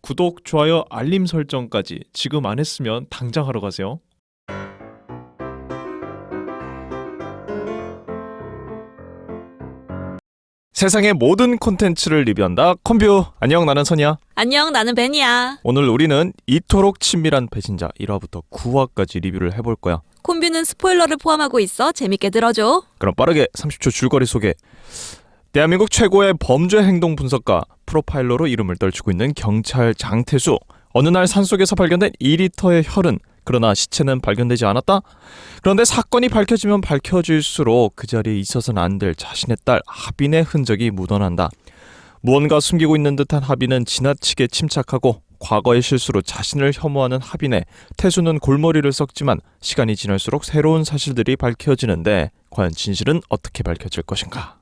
구독, 좋아요, 알림 설정까지 지금 안 했으면 당장 하러 가세요. 세상의 모든 콘텐츠를 리뷰한다. 컴뷰. 안녕, 나는 선이야. 안녕, 나는 벤이야. 오늘 우리는 이토록 친밀한 배신자 1화부터 9화까지 리뷰를 해볼 거야. 콤뷰는 스포일러를 포함하고 있어 재밌게 들어줘. 그럼 빠르게 30초 줄거리 소개. 대한민국 최고의 범죄 행동 분석가, 프로파일러로 이름을 떨치고 있는 경찰 장태수. 어느 날 산속에서 발견된 2리터의 혈흔. 그러나 시체는 발견되지 않았다. 그런데 사건이 밝혀지면 밝혀질수록 그 자리에 있어서는 안 될 자신의 딸 하빈의 흔적이 묻어난다. 무언가 숨기고 있는 듯한 하빈은 지나치게 침착하고 과거의 실수로 자신을 혐오하는 하빈에 태수는 골머리를 썩지만 시간이 지날수록 새로운 사실들이 밝혀지는데 과연 진실은 어떻게 밝혀질 것인가?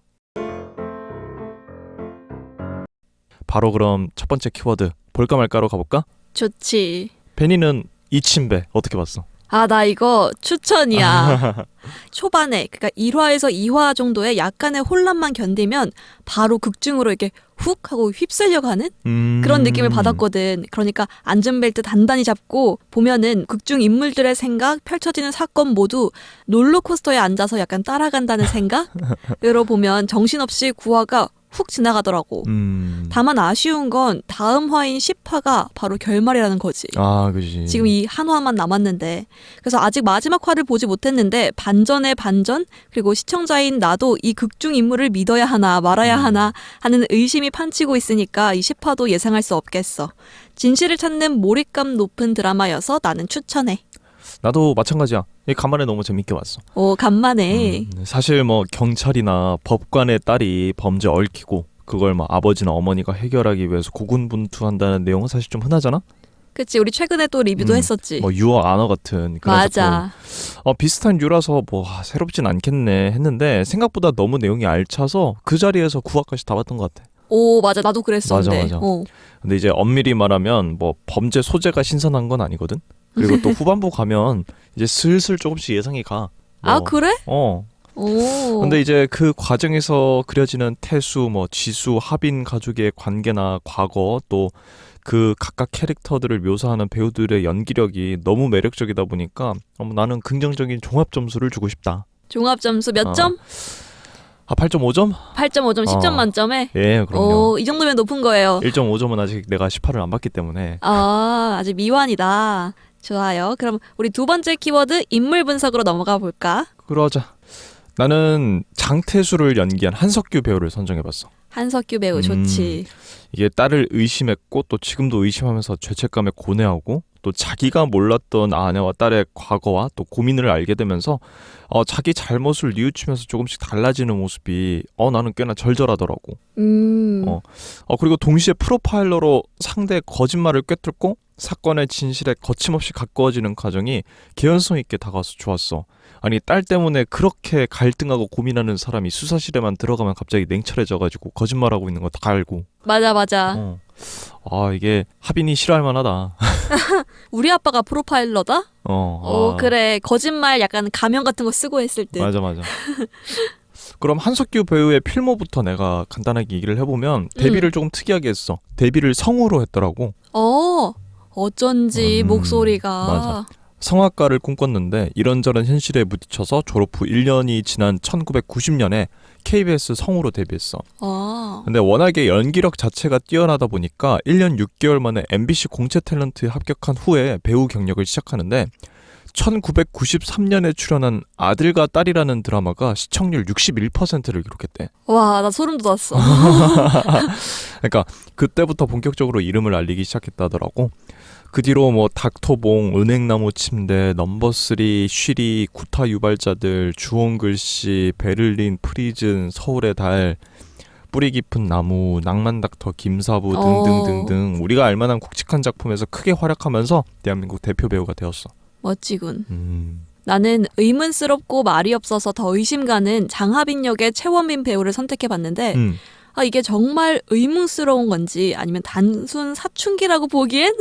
바로 그럼 첫 번째 키워드 볼까 말까로 가볼까? 좋지. 베니는 이침배 어떻게 봤어? 아, 나 이거 추천이야. 초반에 그러니까 1화에서 2화 정도의 약간의 혼란만 견디면 바로 극중으로 이렇게 훅 하고 휩쓸려가는 그런 느낌을 받았거든. 그러니까 안전벨트 단단히 잡고 보면은 극중 인물들의 생각, 펼쳐지는 사건 모두 롤러코스터에 앉아서 약간 따라간다는 생각으로 보면 정신없이 9화가 훅 지나가더라고. 다만 아쉬운 건 다음 화인 10화가 바로 결말이라는 거지. 아, 그지. 지금 이 한 화만 남았는데, 그래서 아직 마지막 화를 보지 못했는데 반전의 반전, 그리고 시청자인 나도 이 극중 인물을 믿어야 하나 말아야 하나 하는 의심이 판치고 있으니까 이 10화도 예상할 수 없겠어. 진실을 찾는 몰입감 높은 드라마여서 나는 추천해. 나도 마찬가지야. 간만에 너무 재밌게 봤어. 오, 간만에. 사실 뭐 경찰이나 법관의 딸이 범죄 얽히고 그걸 뭐 아버지나 어머니가 해결하기 위해서 고군분투한다는 내용은 사실 좀 흔하잖아? 그치, 우리 최근에 또 리뷰도 했었지. 뭐 유어 아너 같은 그런 맞아. 작품. 비슷한 유라서 뭐 새롭진 않겠네 했는데 생각보다 너무 내용이 알차서 그 자리에서 9화까지 다 봤던 것 같아. 오, 맞아. 나도 그랬었는데. 맞아. 근데 이제 엄밀히 말하면 뭐 범죄 소재가 신선한 건 아니거든? 그리고 또 후반부 가면 이제 슬슬 조금씩 예상이 가. 아, 그래? 오. 근데 근데 이제 그 과정에서 그려지는 태수, 뭐 지수, 하빈 가족의 관계나 과거 또 그 각각 캐릭터들을 묘사하는 배우들의 연기력이 너무 매력적이다 보니까 나는 긍정적인 종합 점수를 주고 싶다. 종합 점수 몇 점? 8.5점? 8.5점, 10점 만점에? 예, 그럼요. 이 정도면 높은 거예요. 1.5점은 아직 내가 18을 안 받기 때문에. 아직 미완이다. 좋아요. 그럼 우리 두 번째 키워드 인물 분석으로 넘어가 볼까? 그러자. 나는 장태수를 연기한 한석규 배우를 선정해봤어. 한석규 배우 좋지. 이게 딸을 의심했고 또 지금도 의심하면서 죄책감에 고뇌하고 또 자기가 몰랐던 아내와 딸의 과거와 또 고민을 알게 되면서 자기 잘못을 뉘우치면서 조금씩 달라지는 모습이 나는 꽤나 절절하더라고. 그리고 동시에 프로파일러로 상대의 거짓말을 꿰뚫고 사건의 진실에 거침없이 가까워지는 과정이 개연성 있게 다가와서 좋았어. 아니, 딸 때문에 그렇게 갈등하고 고민하는 사람이 수사실에만 들어가면 갑자기 냉철해져가지고 거짓말하고 있는 거 다 알고. 맞아. 이게 하빈이 싫어할 만하다. 우리 아빠가 프로파일러다? 그래. 거짓말 약간 가면 같은 거 쓰고 했을 때. 맞아. 그럼 한석규 배우의 필모부터 내가 간단하게 얘기를 해보면 데뷔를 조금 특이하게 했어. 데뷔를 성우로 했더라고. 어쩐지 목소리가. 맞아. 성악가를 꿈꿨는데 이런저런 현실에 부딪혀서 졸업 후 1년이 지난 1990년에 KBS 성우로 데뷔했어. 근데 워낙에 연기력 자체가 뛰어나다 보니까 1년 6개월 만에 MBC 공채 탤런트에 합격한 후에 배우 경력을 시작하는데 1993년에 출연한 아들과 딸이라는 드라마가 시청률 61%를 기록했대. 와, 나 소름 돋았어. 그러니까 그때부터 본격적으로 이름을 알리기 시작했다더라고. 그 뒤로 뭐 닥터봉, 은행나무 침대, 넘버3, 쉬리, 구타 유발자들, 주홍글씨, 베를린 프리즌, 서울의 달, 뿌리 깊은 나무, 낭만 닥터, 김사부 등등등등 우리가 알만한 굵직한 작품에서 크게 활약하면서 대한민국 대표 배우가 되었어. 멋지군. 나는 의문스럽고 말이 없어서 더 의심 가는 장하빈 역의 최원빈 배우를 선택해봤는데 이게 정말 의문스러운 건지 아니면 단순 사춘기라고 보기엔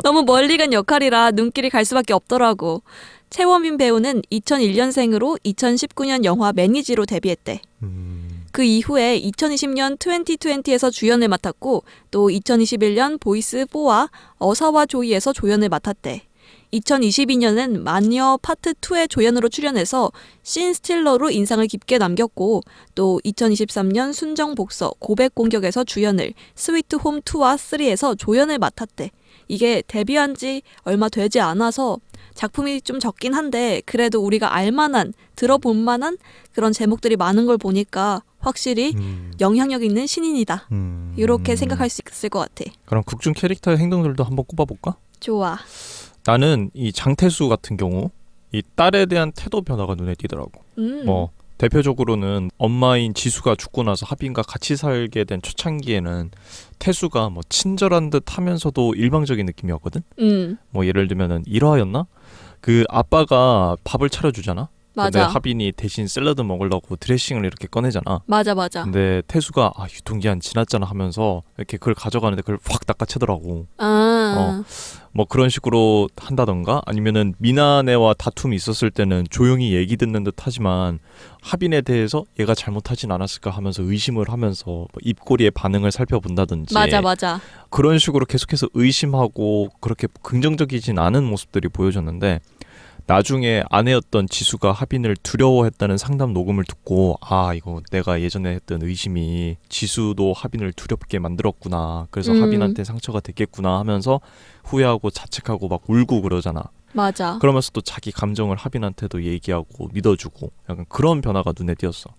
너무 멀리 간 역할이라 눈길이 갈 수밖에 없더라고. 최원빈 배우는 2001년생으로 2019년 영화 매니지로 데뷔했대. 그 이후에 2020년 2020에서 주연을 맡았고 또 2021년 보이스4와 어사와 조이에서 조연을 맡았대. 2022년은 마녀 파트 2의 조연으로 출연해서 신 스틸러로 인상을 깊게 남겼고 또 2023년 순정복서 고백공격에서 주연을 스위트 홈 2와 3에서 조연을 맡았대. 이게 데뷔한 지 얼마 되지 않아서 작품이 좀 적긴 한데 그래도 우리가 알만한 들어볼 만한 그런 제목들이 많은 걸 보니까 확실히 영향력 있는 신인이다. 이렇게 생각할 수 있을 것 같아. 그럼 극중 캐릭터의 행동들도 한번 꼽아볼까? 좋아. 나는 이 장태수 같은 경우 이 딸에 대한 태도 변화가 눈에 띄더라고. 뭐 대표적으로는 엄마인 지수가 죽고 나서 하빈과 같이 살게 된 초창기에는 태수가 뭐 친절한 듯 하면서도 일방적인 느낌이었거든. 뭐 예를 들면은 일화였나? 그 아빠가 밥을 차려주잖아. 근데 맞아. 하빈이 대신 샐러드 먹으려고 드레싱을 이렇게 꺼내잖아. 맞아. 근데 태수가 유통기한 지났잖아 하면서 이렇게 그걸 가져가는데 그걸 확 낚아채더라고. 뭐 그런 식으로 한다던가 아니면은 미나네와 다툼이 있었을 때는 조용히 얘기 듣는 듯 하지만 하빈에 대해서 얘가 잘못하진 않았을까 하면서 의심을 하면서 뭐 입꼬리의 반응을 살펴본다든지 맞아. 그런 식으로 계속해서 의심하고 그렇게 긍정적이진 않은 모습들이 보여졌는데 나중에 아내였던 지수가 하빈을 두려워했다는 상담 녹음을 듣고 이거 내가 예전에 했던 의심이 지수도 하빈을 두렵게 만들었구나. 그래서 하빈한테 상처가 됐겠구나 하면서 후회하고 자책하고 막 울고 그러잖아. 맞아. 그러면서 또 자기 감정을 하빈한테도 얘기하고 믿어주고 약간 그런 변화가 눈에 띄었어.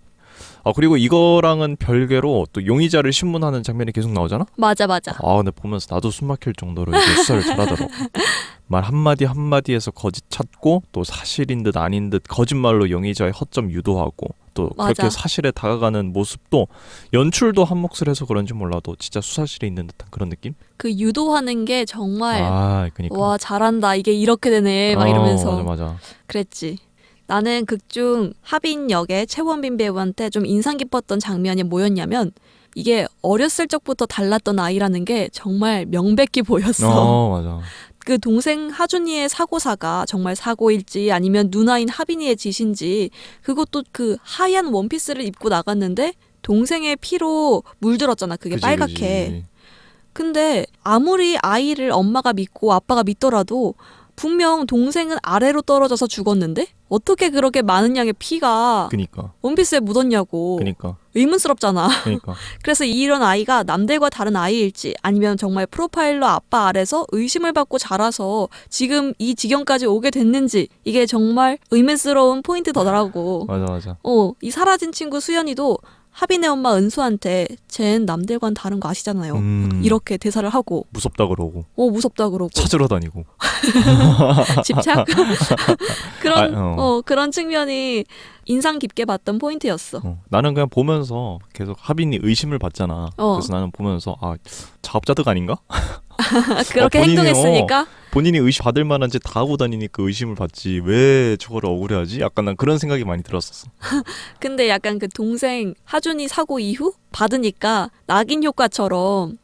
그리고 이거랑은 별개로 또 용의자를 신문하는 장면이 계속 나오잖아? 맞아. 근데 보면서 나도 숨 막힐 정도로 이제 수사를 잘하더라고. 말 한마디 한마디에서 거짓 찾고 또 사실인 듯 아닌 듯 거짓말로 용의자의 허점 유도하고 또 맞아. 그렇게 사실에 다가가는 모습도 연출도 한 몫을 해서 그런지 몰라도 진짜 수사실에 있는 듯한 그런 느낌? 그 유도하는 게 정말 그러니까. 와 잘한다. 이게 이렇게 되네. 막 이러면서 맞아. 그랬지. 나는 극중 하빈 역의 최원빈 배우한테 좀 인상 깊었던 장면이 뭐였냐면 이게 어렸을 적부터 달랐던 아이라는 게 정말 명백히 보였어. 맞아. 그 동생 하준이의 사고사가 정말 사고일지 아니면 누나인 하빈이의 짓인지 그것도 그 하얀 원피스를 입고 나갔는데 동생의 피로 물들었잖아. 그게 빨갛게. 그치. 근데 아무리 아이를 엄마가 믿고 아빠가 믿더라도 분명 동생은 아래로 떨어져서 죽었는데 어떻게 그렇게 많은 양의 피가 그니까. 원피스에 묻었냐고. 그니까. 의문스럽잖아. 그니까. 그래서 이런 아이가 남들과 다른 아이일지 아니면 정말 프로파일러 아빠 아래서 의심을 받고 자라서 지금 이 지경까지 오게 됐는지 이게 정말 의문스러운 포인트더라고. 맞아. 이 사라진 친구 수연이도 하빈의 엄마 은수한테 쟤는 남들과는 다른 거 아시잖아요. 이렇게 대사를 하고 무섭다 그러고 무섭다 그러고 찾으러 다니고 집착? 그런 측면이 인상 깊게 봤던 포인트였어. 나는 그냥 보면서 계속 하빈이 의심을 받잖아. 그래서 나는 보면서 자업자득 아닌가? 그렇게 본인이, 행동했으니까? 본인이 의심 받을 만한 짓 다 하고 다니니까 의심을 받지 왜 저거를 억울해하지? 약간 난 그런 생각이 많이 들었었어. 근데 약간 그 동생 하준이 사고 이후 받으니까 낙인 효과처럼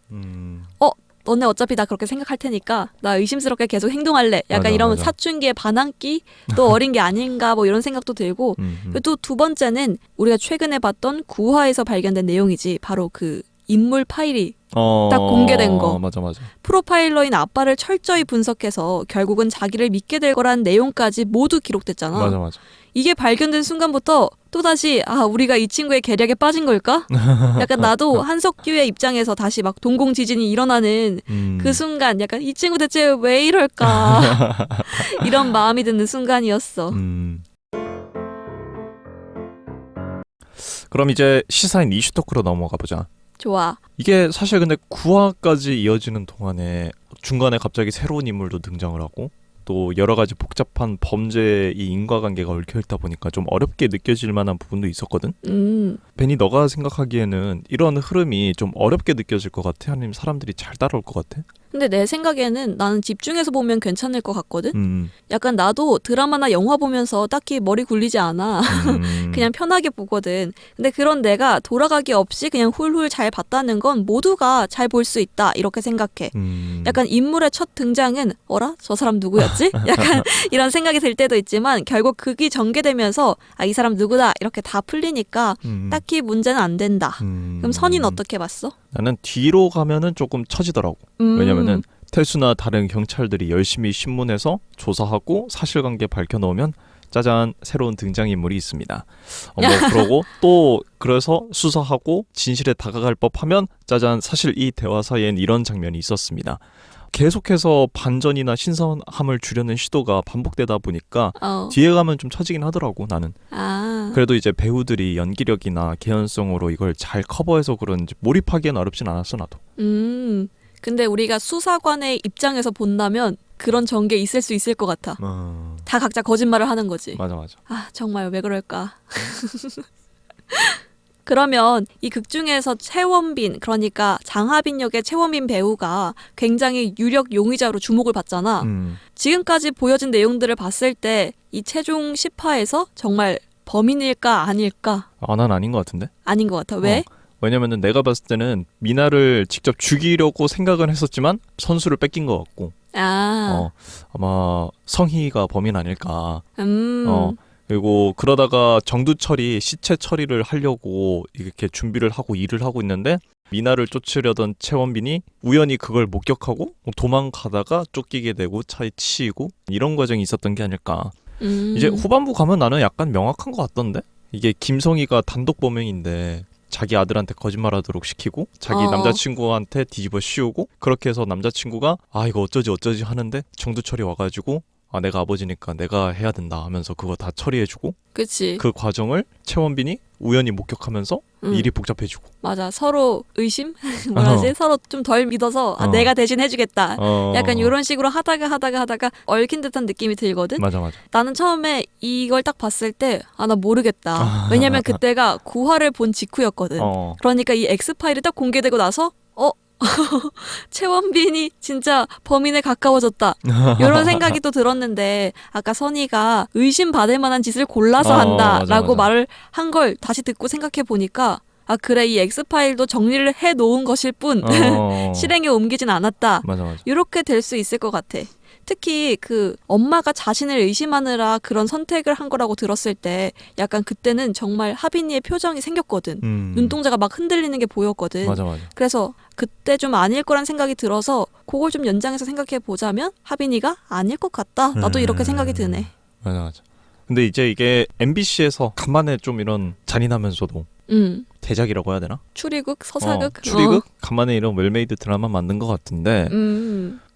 너네 어차피 다 그렇게 생각할 테니까 나 의심스럽게 계속 행동할래. 약간 이런 맞아. 사춘기의 반항기 또 어린 게 아닌가 뭐 이런 생각도 들고 또 두 번째는 우리가 최근에 봤던 9화에서 발견된 내용이지. 바로 그 인물 파일이 딱 공개된 거. 맞아. 프로파일러인 아빠를 철저히 분석해서 결국은 자기를 믿게 될 거란 내용까지 모두 기록됐잖아. 맞아. 이게 발견된 순간부터 또다시 우리가 이 친구의 계략에 빠진 걸까? 약간 나도 한석규의 입장에서 다시 막 동공지진이 일어나는 그 순간 약간 이 친구 대체 왜 이럴까? 이런 마음이 드는 순간이었어. 그럼 이제 시사인 이슈 토크로 넘어가 보자. 좋아. 이게 사실 근데 9화까지 이어지는 동안에 중간에 갑자기 새로운 인물도 등장을 하고 또 여러 가지 복잡한 범죄의 인과관계가 얽혀있다 보니까 좀 어렵게 느껴질 만한 부분도 있었거든? 베니 너가 생각하기에는 이런 흐름이 좀 어렵게 느껴질 것 같아? 아니면 사람들이 잘 따라올 것 같아? 근데 내 생각에는 나는 집중해서 보면 괜찮을 것 같거든. 음. 약간 나도 드라마나 영화 보면서 딱히 머리 굴리지 않아. 그냥 편하게 보거든. 근데 그런 내가 돌아가기 없이 그냥 훌훌 잘 봤다는 건 모두가 잘 볼 수 있다 이렇게 생각해. 약간 인물의 첫 등장은 어라? 저 사람 누구였지? 약간 이런 생각이 들 때도 있지만 결국 극이 전개되면서 아, 이 사람 누구다 이렇게 다 풀리니까 딱히 문제는 안 된다. 그럼 선인 어떻게 봤어? 나는 뒤로 가면은 조금 처지더라고. 왜냐면은 태수나 다른 경찰들이 열심히 신문에서 조사하고 사실관계 밝혀놓으면 짜잔 새로운 등장인물이 있습니다. 뭐 그러고 또 그래서 수사하고 진실에 다가갈 법하면 짜잔 사실 이 대화 사이엔 이런 장면이 있었습니다. 계속해서 반전이나 신선함을 주려는 시도가 반복되다 보니까 뒤에 가면 좀 처지긴 하더라고 나는. 그래도 이제 배우들이 연기력이나 개연성으로 이걸 잘 커버해서 그런지 몰입하기엔 어렵진 않았어 나도. 근데 우리가 수사관의 입장에서 본다면 그런 전개 있을 수 있을 것 같아. 다 각자 거짓말을 하는 거지. 맞아. 아 정말 왜 그럴까. 그러면 이 극 중에서 최원빈, 그러니까 장하빈 역의 최원빈 배우가 굉장히 유력 용의자로 주목을 받잖아. 지금까지 보여진 내용들을 봤을 때 이 최종 10화에서 정말 범인일까 아닐까? 난 아닌 것 같은데? 아닌 것 같아. 왜? 왜냐면은 내가 봤을 때는 미나를 직접 죽이려고 생각은 했었지만 선수를 뺏긴 것 같고 아마 성희가 범인 아닐까. 그리고 그러다가 정두철이 시체 처리를 하려고 이렇게 준비를 하고 일을 하고 있는데 미나를 쫓으려던 최원빈이 우연히 그걸 목격하고 도망가다가 쫓기게 되고 차에 치이고 이런 과정이 있었던 게 아닐까. 이제 후반부 가면 나는 약간 명확한 것 같던데? 이게 김성희가 단독 범행인데 자기 아들한테 거짓말하도록 시키고 자기 남자친구한테 뒤집어 씌우고 그렇게 해서 남자친구가 아 이거 어쩌지 하는데 정두철이 와가지고 아 내가 아버지니까 내가 해야 된다 하면서 그거 다 처리해주고 그치. 그 과정을 최원빈이 우연히 목격하면서 일이 복잡해지고 맞아. 서로 의심? 뭐라지? 서로 좀 덜 믿어서 아, 내가 대신 해주겠다. 약간 이런 식으로 하다가 얽힌 듯한 느낌이 들거든. 맞아. 나는 처음에 이걸 딱 봤을 때 아 나 모르겠다. 왜냐면 그때가 9화를 본 직후였거든. 그러니까 이 X파일이 딱 공개되고 나서 최원빈이 진짜 범인에 가까워졌다. 이런 생각이 또 들었는데 아까 선희가 의심받을 만한 짓을 골라서 한다라고 맞아. 말을 한 걸 다시 듣고 생각해 보니까 아 그래 이 X파일도 정리를 해놓은 것일 뿐 실행에 옮기진 않았다. 맞아. 이렇게 될 수 있을 것 같아. 특히 그 엄마가 자신을 의심하느라 그런 선택을 한 거라고 들었을 때 약간 그때는 정말 하빈이의 표정이 생겼거든. 눈동자가 막 흔들리는 게 보였거든. 맞아. 그래서 그때 좀 아닐 거란 생각이 들어서 그걸 좀 연장해서 생각해 보자면 하빈이가 아닐 것 같다. 나도 이렇게 생각이 드네. 맞아. 근데 이제 이게 MBC에서 간만에 좀 이런 잔인하면서도 대작이라고 해야 되나? 추리극, 서사극? 추리극? 간만에 이런 웰메이드 드라마 만든 것 같은데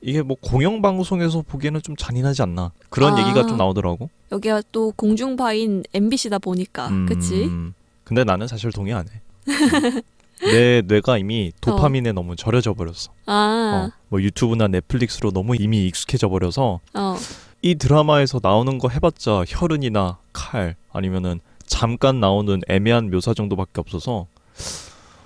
이게 뭐 공영방송에서 보기에는 좀 잔인하지 않나 그런 얘기가 좀 나오더라고. 여기가 또 공중파인 MBC다 보니까 그치? 근데 나는 사실 동의 안 해. 내 뇌가 이미 도파민에 너무 절여져 버렸어. 뭐 유튜브나 넷플릭스로 너무 이미 익숙해져 버려서 이 드라마에서 나오는 거 해봤자 혈흔이나 칼 아니면은 잠깐 나오는 애매한 묘사 정도밖에 없어서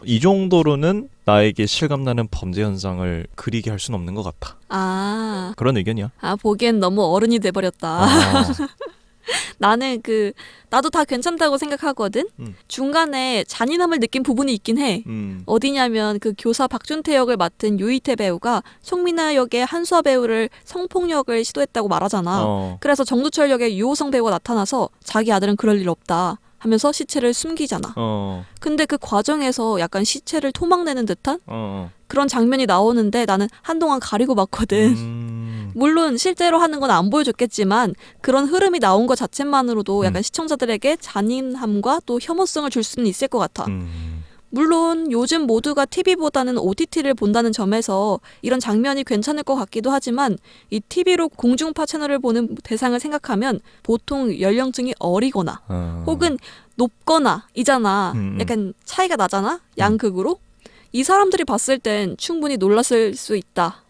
이 정도로는 나에게 실감나는 범죄 현상을 그리게 할 수는 없는 것 같아. 그런 의견이야. 보기엔 너무 어른이 돼버렸다. 나는 나도 다 괜찮다고 생각하거든. 중간에 잔인함을 느낀 부분이 있긴 해. 어디냐면 그 교사 박준태 역을 맡은 유희태 배우가 송민아 역의 한수아 배우를 성폭력을 시도했다고 말하잖아. 그래서 정두철 역의 유호성 배우가 나타나서 자기 아들은 그럴 일 없다 하면서 시체를 숨기잖아. 근데 그 과정에서 약간 시체를 토막내는 듯한 그런 장면이 나오는데 나는 한동안 가리고 봤거든. 물론 실제로 하는 건 안 보여줬겠지만 그런 흐름이 나온 것 자체만으로도 약간 시청자들에게 잔인함과 또 혐오성을 줄 수는 있을 것 같아. 물론 요즘 모두가 TV보다는 OTT를 본다는 점에서 이런 장면이 괜찮을 것 같기도 하지만 이 TV로 공중파 채널을 보는 대상을 생각하면 보통 연령층이 어리거나 혹은 높거나 이잖아. 약간 차이가 나잖아. 양극으로. 이 사람들이 봤을 땐 충분히 놀랐을 수 있다.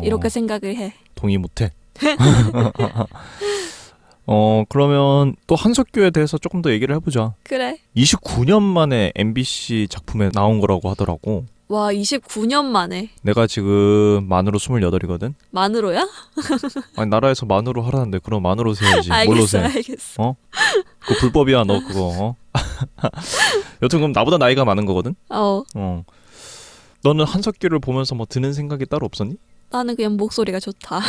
이렇게 생각을 해. 동의 못해. 그러면 또 한석규에 대해서 조금 더 얘기를 해보자. 그래. 29년 만에 MBC 작품에 나온 거라고 하더라고. 와 29년 만에. 내가 지금 만으로 28이거든. 만으로야? 아니 나라에서 만으로 하라는데 그럼 만으로 세야지. 뭘로 알겠어 세? 알겠어. 그거 불법이야 너 그거. 여튼 그럼 나보다 나이가 많은 거거든. 어 너는 한석규를 보면서 뭐 드는 생각이 따로 없었니? 나는 그냥 목소리가 좋다.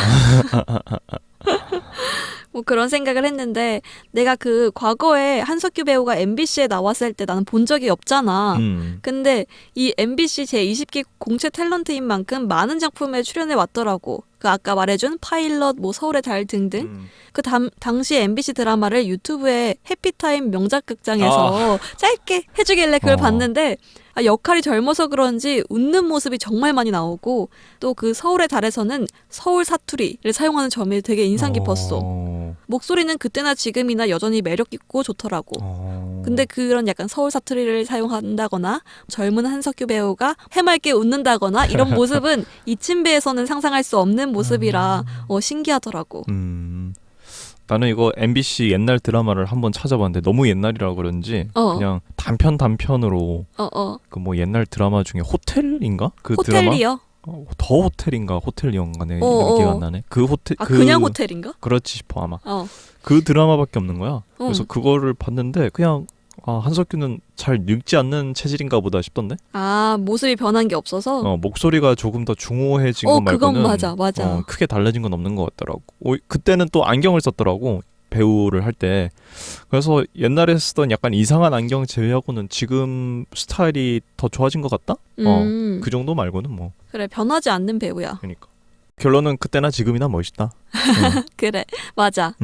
뭐 그런 생각을 했는데 내가 그 과거에 한석규 배우가 MBC에 나왔을 때 나는 본 적이 없잖아. 근데 이 MBC 제20기 공채 탤런트인 만큼 많은 작품에 출연해 왔더라고. 그 아까 말해준 파일럿, 뭐 서울의 달 등등. 그 당시 MBC 드라마를 유튜브에 해피타임 명작극장에서 짧게 해주길래 그걸 봤는데 역할이 젊어서 그런지 웃는 모습이 정말 많이 나오고 또 그 서울의 달에서는 서울 사투리를 사용하는 점이 되게 인상 깊었어. 목소리는 그때나 지금이나 여전히 매력 있고 좋더라고. 근데 그런 약간 서울 사투리를 사용한다거나 젊은 한석규 배우가 해맑게 웃는다거나 이런 모습은 이침배에서는 상상할 수 없는 모습이라 신기하더라고. 나는 이거 MBC 옛날 드라마를 한번 찾아봤는데 너무 옛날이라 그런지 그냥 단편으로 그 뭐 옛날 드라마 중에 호텔인가? 그 호텔리어? 드라마? 더 호텔인가 호텔리언가네 기억 안 나네. 그 호텔 그냥 호텔인가? 그렇지 싶어 아마. 그 드라마밖에 없는 거야. 그래서 그거를 봤는데 그냥 한석규는 잘 늙지 않는 체질인가 보다 싶던데. 모습이 변한 게 없어서. 목소리가 조금 더 중후해진 거 말고는. 그건 맞아. 크게 달라진 건 없는 것 같더라고. 그때는 또 안경을 썼더라고. 배우를 할 때. 그래서 옛날에 쓰던 약간 이상한 안경 제외하고는 지금 스타일이 더 좋아진 것 같다? 그 정도 말고는 뭐. 그래 변하지 않는 배우야. 그러니까. 결론은 그때나 지금이나 멋있다. 그래 맞아.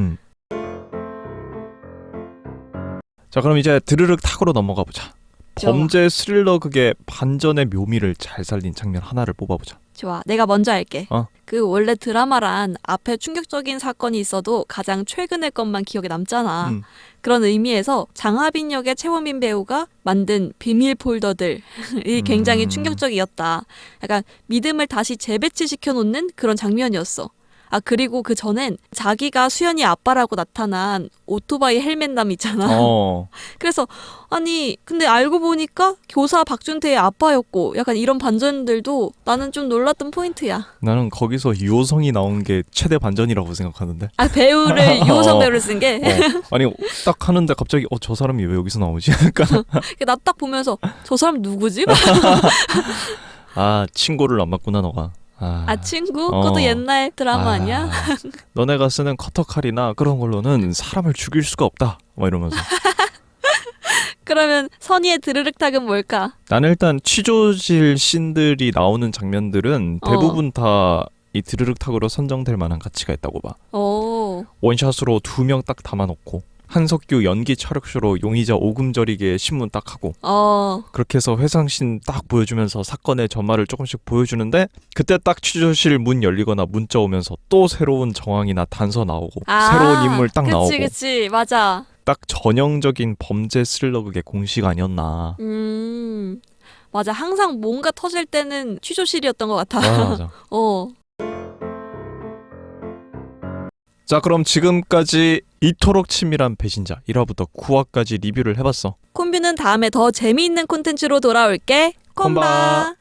자 그럼 이제 드르륵 탁으로 넘어가 보자. 좋아. 범죄 스릴러 극의 반전의 묘미를 잘 살린 장면 하나를 뽑아보자. 좋아. 내가 먼저 할게. 어. 그 원래 드라마란 앞에 충격적인 사건이 있어도 가장 최근의 것만 기억에 남잖아. 그런 의미에서 장하빈 역의 최원빈 배우가 만든 비밀 폴더들이 굉장히 충격적이었다. 약간 믿음을 다시 재배치시켜 놓는 그런 장면이었어. 그리고 그 전엔 자기가 수연이 아빠라고 나타난 오토바이 헬멧남 있잖아. 그래서 근데 알고 보니까 교사 박준태의 아빠였고 약간 이런 반전들도 나는 좀 놀랐던 포인트야. 나는 거기서 유호성이 나온 게 최대 반전이라고 생각하는데. 배우를 유호성 배우를 쓴 게. 아니 딱 하는데 갑자기 저 사람이 왜 여기서 나오지? 약간. 나 딱 보면서 저 사람 누구지? 친구를 안 봤구나 너가. 친구? 그것도 옛날 드라마 아니야? 너네가 쓰는 커터칼이나 그런 걸로는 사람을 죽일 수가 없다. 막 이러면서. 그러면 선의의 드르륵탁은 뭘까? 나는 일단 취조실 씬들이 나오는 장면들은 대부분 다 이 드르륵탁으로 선정될 만한 가치가 있다고 봐. 원샷으로 2명 딱 담아놓고 한석규 연기 촬영쇼로 용의자 오금절이게 신문 딱 하고 그렇게 해서 회상씬 딱 보여주면서 사건의 전말을 조금씩 보여주는데 그때 딱 취조실 문 열리거나 문자 오면서 또 새로운 정황이나 단서 나오고 새로운 인물 딱 나오고 그치 맞아. 딱 전형적인 범죄 스릴러극의 공식 아니었나. 맞아. 항상 뭔가 터질 때는 취조실이었던 것 같아. 맞아. 자 그럼 지금까지 이토록 치밀한 배신자 1화부터 9화까지 리뷰를 해봤어. 콤뷰는 다음에 더 재미있는 콘텐츠로 돌아올게. 콤바.